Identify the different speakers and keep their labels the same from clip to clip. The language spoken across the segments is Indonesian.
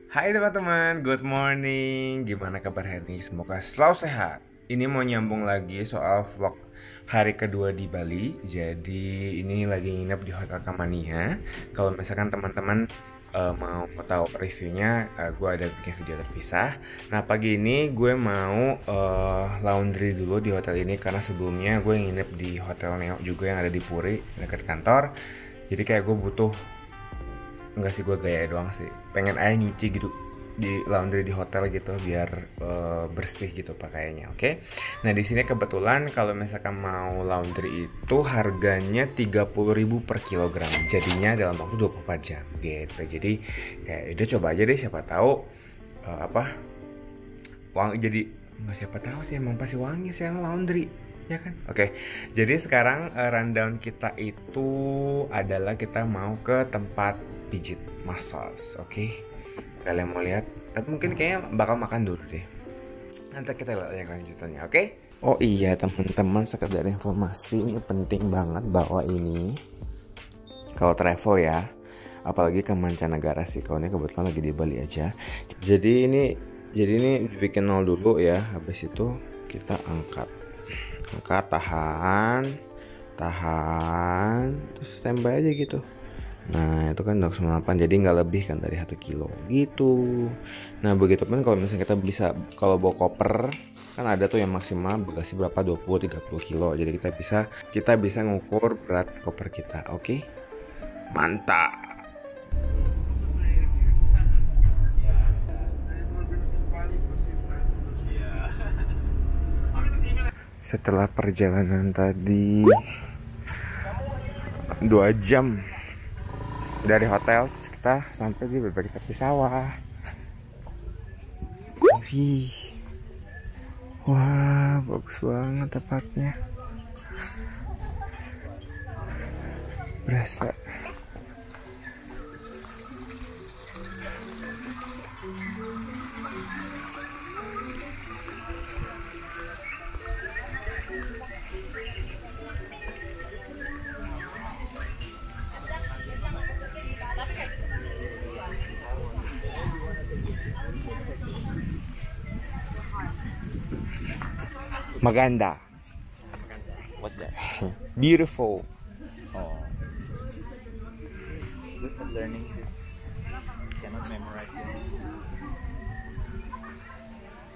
Speaker 1: Hai teman-teman, good morning. Gimana kabar hari ini? Semoga selalu sehat. Ini mau nyambung lagi soal vlog hari kedua di Bali. Jadi ini lagi nginep di Hotel Kamania. Kalau misalkan teman-teman mau tahu reviewnya, gue ada bikin video terpisah. Nah pagi ini gue mau laundry dulu di hotel ini karena sebelumnya gue nginep di Hotel Neo juga yang ada di Puri dekat kantor. Jadi kayak gue butuh, enggak sih, gue gaya doang sih, pengen aja nyuci gitu di laundry di hotel gitu biar bersih gitu pakaiannya. Oke. Nah di sini kebetulan kalau misalkan mau laundry itu harganya 30.000 per kilogram, jadinya dalam waktu 24 jam gitu. Jadi kayak udah coba aja deh, siapa tahu wangi. Jadi nggak, siapa tahu sih, emang pasti wangi sih yang laundry, ya kan? Oke, jadi sekarang rundown kita itu adalah kita mau ke tempat pijit massage. Oke, kalian mau lihat? Tapi mungkin kayaknya bakal makan dulu deh. Nanti kita lihat yang lanjutannya. Oke? Oh iya teman-teman, sekedar informasi, ini penting banget bahwa ini kalau travel ya, apalagi ke mancanegara sih. Kalau ini kebetulan lagi di Bali aja. Jadi ini bikin nol dulu ya. Habis itu kita angkat, tahan, terus standby aja gitu. Nah itu kan 2,8, jadi nggak lebih kan dari 1 kilo gitu. Nah begitu pun kalau misalnya kita bisa, kalau bawa koper kan ada tuh yang maksimal bagasi berapa, 20-30 kilo. Jadi kita bisa ngukur berat koper kita. Oke, mantap. Setelah perjalanan tadi 2 jam dari hotel, kita sampai di Bebek Tepi Sawah. Wih, wah bagus banget tempatnya. Berasa maganda.
Speaker 2: What's that?
Speaker 1: Beautiful.
Speaker 2: Oh. Good at learning this. Cannot memorize it.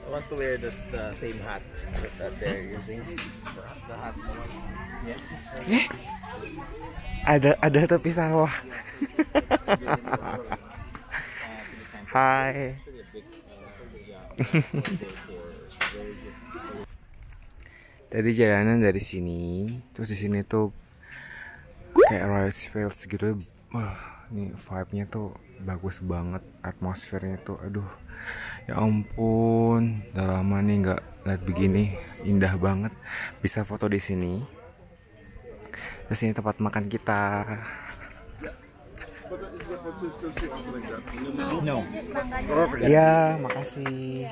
Speaker 2: I want to wear the same hat that they're using. The hat. Yeah.
Speaker 1: Ada tepi sawah. Hai. Tadi jalanan dari sini, terus di sini tuh kayak rice fields gitu. Wah, nih vibe-nya tuh bagus banget, atmosfernya tuh, aduh, ya ampun, udah lama nih nggak lihat begini, indah banget. Bisa foto di sini. Terus ini tempat makan kita.
Speaker 2: No.
Speaker 1: Ya, makasih.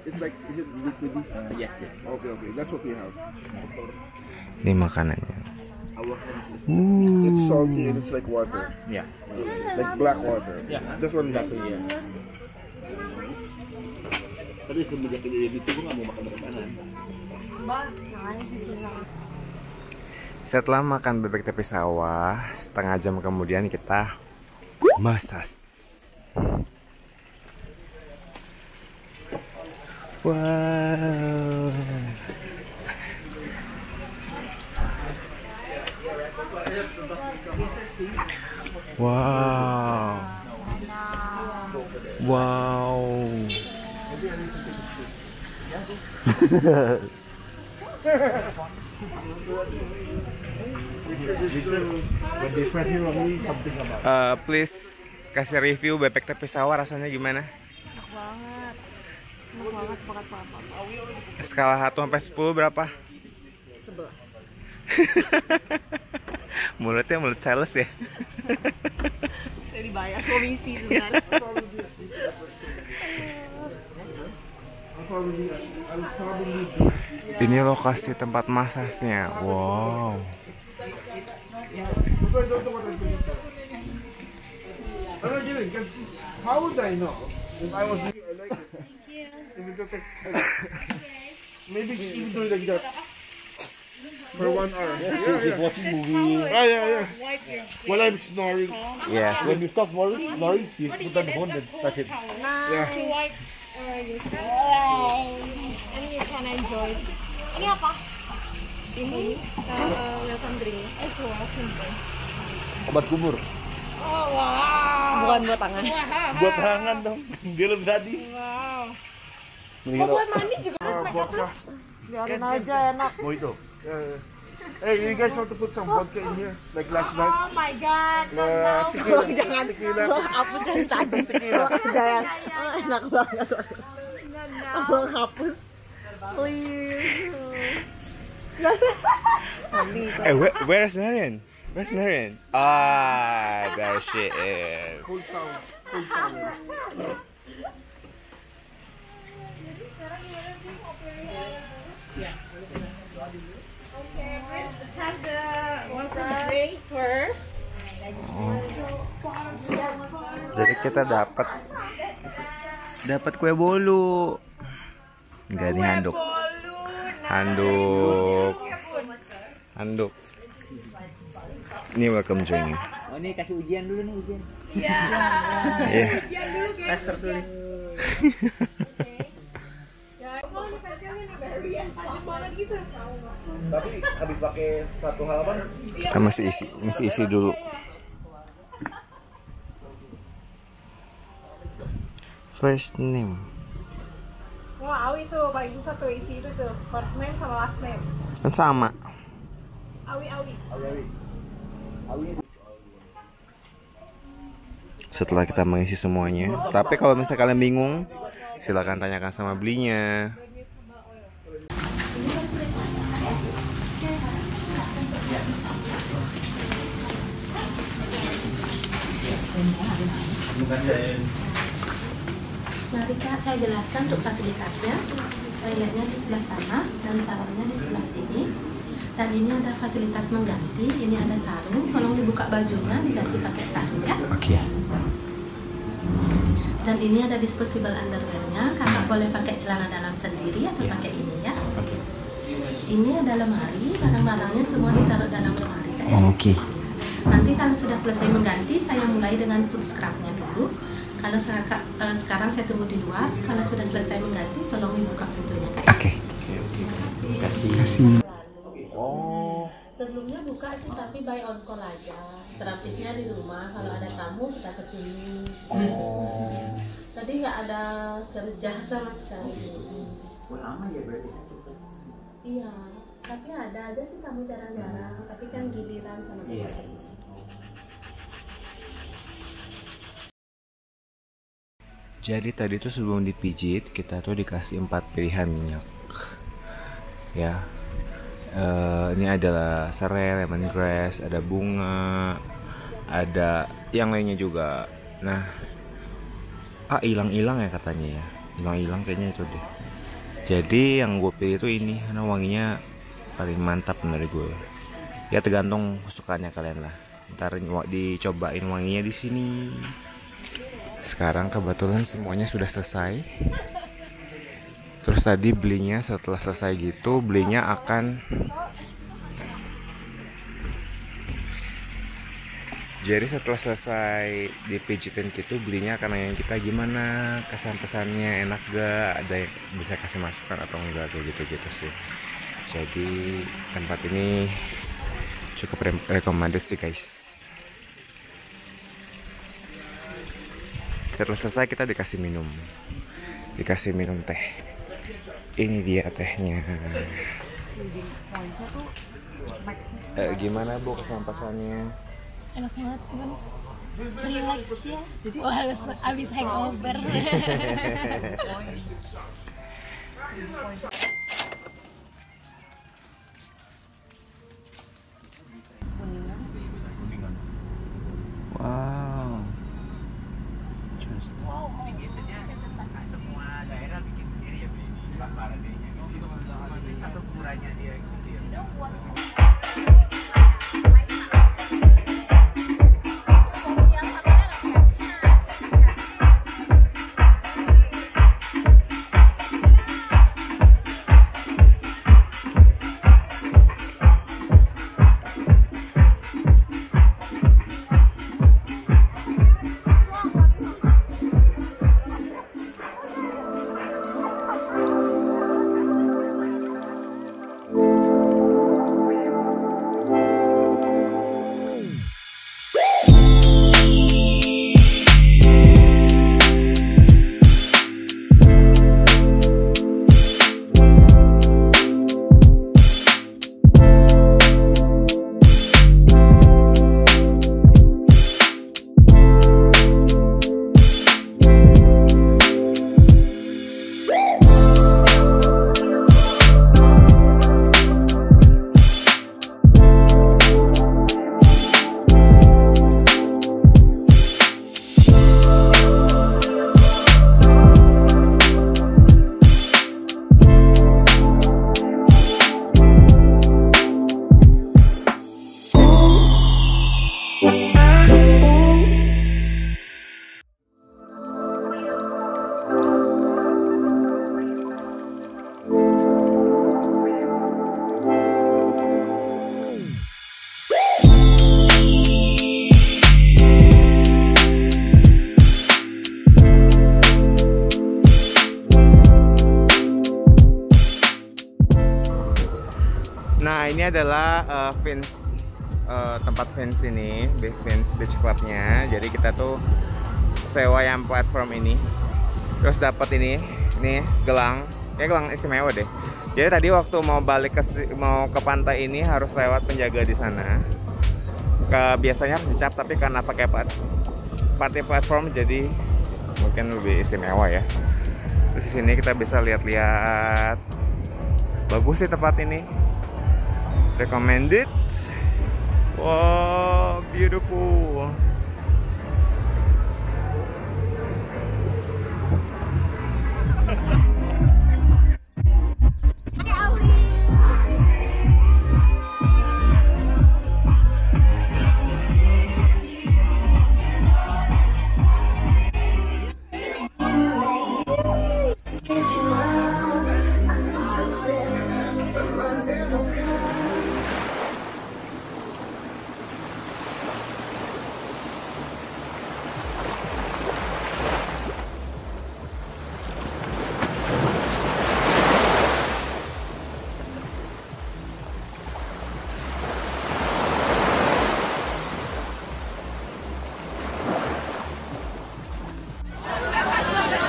Speaker 3: It's like, is it liquidy?
Speaker 2: Yes.
Speaker 3: Okay, that's what we have.
Speaker 1: Ini makanannya.
Speaker 3: It's salty and it's like water,
Speaker 2: Yeah.
Speaker 3: like black water.
Speaker 2: Yeah.
Speaker 3: That's what exactly.
Speaker 2: Yeah. Tapi semenjak ini dito ko nggak mau makan makanan.
Speaker 1: Setelah makan bebek tepi sawah, setengah jam kemudian kita massage. Wow. Wow. Wow. Please kasih review bebek tepi sawah, rasanya gimana?
Speaker 4: Enak banget. Enak banget.
Speaker 1: Skala 1 sampai 10 berapa?
Speaker 4: 11.
Speaker 1: Mulutnya mulut sales ya.
Speaker 4: Saya dibayar komisi sebenarnya.
Speaker 1: Ini lokasi tempat masasnya. Wow.
Speaker 3: Because how would I know if I was really like it? If it was like, maybe even do like that for 1 hour.
Speaker 5: Keep watching movie.
Speaker 3: Yeah. While I'm snoring.
Speaker 1: Yes.
Speaker 5: When you stop snoring, you put on the phone and touch it.
Speaker 3: Yeah.
Speaker 4: And you can enjoy. Ini apa? Ini welcome drink.
Speaker 5: Obat kumur.
Speaker 4: Oh wow. Bukan buat tangan.
Speaker 5: Buat tangan dong. Dia lebih sadis.
Speaker 4: Wow.
Speaker 5: Mendingan
Speaker 4: Buat mandi juga.
Speaker 3: Vodka.
Speaker 4: Biarin aja enak.
Speaker 5: mojito.
Speaker 3: Hey, you guys want to put some vodka in here? Like last night?
Speaker 4: Oh my god.
Speaker 3: Tequila.
Speaker 4: Jangan.
Speaker 3: Tequila.
Speaker 4: Hapus yang tadi. Jangan. Enak banget. Tolong hapus. Please.
Speaker 1: Hey, where's Marion? Where's Marion? Ah, there she is.
Speaker 3: Cold town. Cold town.
Speaker 4: Have the water drink first.
Speaker 1: Jadi kita dapat kue bolu. Enggak nih handuk. Ini welcome drinknya.
Speaker 2: Oh, ini kasih ujian dulu nih, ujian.
Speaker 1: Iya.
Speaker 4: Ujian dulu guys.
Speaker 2: Tes tertulis.
Speaker 5: Tapi habis pakai satu halaman.
Speaker 1: Kita masih isi dulu. First name.
Speaker 4: Wah, Awi tuh paling susah tuh isi itu tuh. First name sama last name.
Speaker 1: Kan sama.
Speaker 4: Awi.
Speaker 1: Setelah kita mengisi semuanya. Tapi kalau misalnya kalian bingung, silakan tanyakan sama belinya.
Speaker 6: Mari Kak, saya jelaskan untuk fasilitasnya. Toiletnya di sebelah sana dan sarungnya di sebelah sini. Dan ini ada fasilitas mengganti. Ini ada sarung. Tolong dibuka bajunya, diganti pakai sarung ya.
Speaker 1: Oke.
Speaker 6: Dan ini ada disposable underwear-nya. Kakak boleh pakai celana dalam sendiri atau pakai ini ya. Ini ada lemari. Barang-barangnya semua ditaruh dalam lemari Kak ya.
Speaker 1: Oke.
Speaker 6: Nanti kalau sudah selesai mengganti, saya mulai dengan foot scrub-nya dulu. Kalau sekarang saya tunggu di luar. Kalau sudah selesai mengganti, tolong dibuka pintunya Kak ya.
Speaker 1: Oke.
Speaker 6: Terima kasih.
Speaker 5: Oh.
Speaker 6: Sebelumnya buka itu tapi by on call aja. Terapisnya di rumah. Kalau ada tamu kita kesini. Tadi nggak ada kerja sama sekali.
Speaker 2: Lama ya berarti.
Speaker 6: Iya. Tapi ada aja sih tamu jarang-jarang. Tapi kan giliran sama kita.
Speaker 1: Jadi tadi tuh sebelum dipijit kita tuh dikasih 4 pilihan minyak. Ya. Ini adalah serai, lemongrass, ada bunga, ada yang lainnya juga. Nah, hilang-hilang ya katanya ya. Hilang-hilang kayaknya itu deh. Jadi yang gue pilih itu ini karena wanginya paling mantap dari gue. Ya tergantung kesukaannya kalian lah. Ntar dicobain wanginya di sini. Sekarang kebetulan semuanya sudah selesai. Terus tadi belinya setelah selesai gitu, belinya akan jadi setelah selesai dipijitin gitu, belinya akan nanya kita gimana kesan-pesannya, enak gak, ada yang bisa kasih masukan atau enggak, kayak gitu-gitu sih. Jadi tempat ini cukup recommended sih guys. Setelah selesai kita dikasih minum teh. Ini dia tehnya. Gimana Bu kesan-pesannya?
Speaker 7: Enak banget kan, relax ya. Oh, habis hangover.
Speaker 1: Wow.
Speaker 2: Ini biasanya semua daerah bikin sendiri ya beli ini Pak Paradenya. Ini satu ukurannya dia gitu ya.
Speaker 1: ini adalah tempat Vince ini, Vince Beach Clubnya. Jadi kita tuh sewa yang platform ini, terus dapat ini gelang, kayak gelang istimewa deh. Jadi tadi waktu mau mau ke pantai ini harus lewat penjaga di sana. Biasanya harus dicap, tapi karena pakai party platform jadi mungkin lebih istimewa ya. Terus di sini kita bisa lihat-lihat, bagus sih tempat ini, recommended. Wow, beautiful.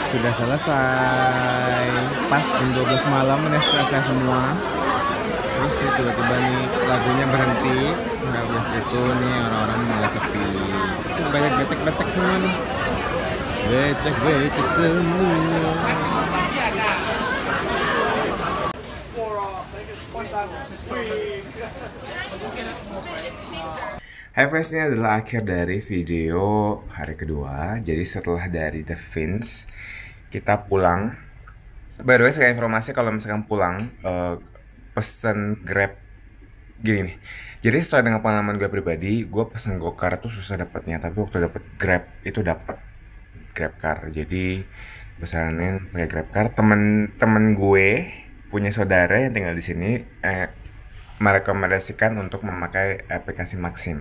Speaker 1: Sudah selesai, pas jam 12 malam udah selesai semua. Terus tiba-tiba nih lagunya berhenti. Nah, habis itu nih orang-orang mulai sepi. Banyak becek-becek semua nih. Becek-becek semua. Hai friends, ini adalah akhir dari video hari kedua. Jadi setelah dari The Vince, kita pulang. By the way, sebagai informasi, kalau misalkan pulang pesen Grab gini nih. Jadi sesuai dengan pengalaman gue pribadi, gue pesen GoCar tuh susah dapatnya. Tapi waktu dapet Grab itu dapet GrabCar. Jadi pesanin pakai GrabCar. Temen gue punya saudara yang tinggal di sini merekomendasikan untuk memakai aplikasi Maxim.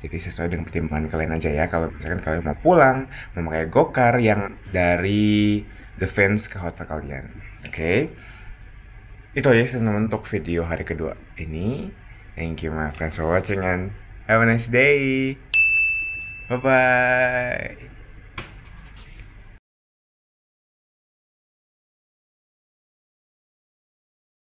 Speaker 1: Jadi sesuai dengan pertimbangan kalian aja ya. Kalau misalkan kalian mau pulang, memakai GoCar yang dari The Vince ke hotel kalian. Oke. Itu aja untuk video hari kedua ini. Thank you my friends for watching and have a nice day. Bye bye.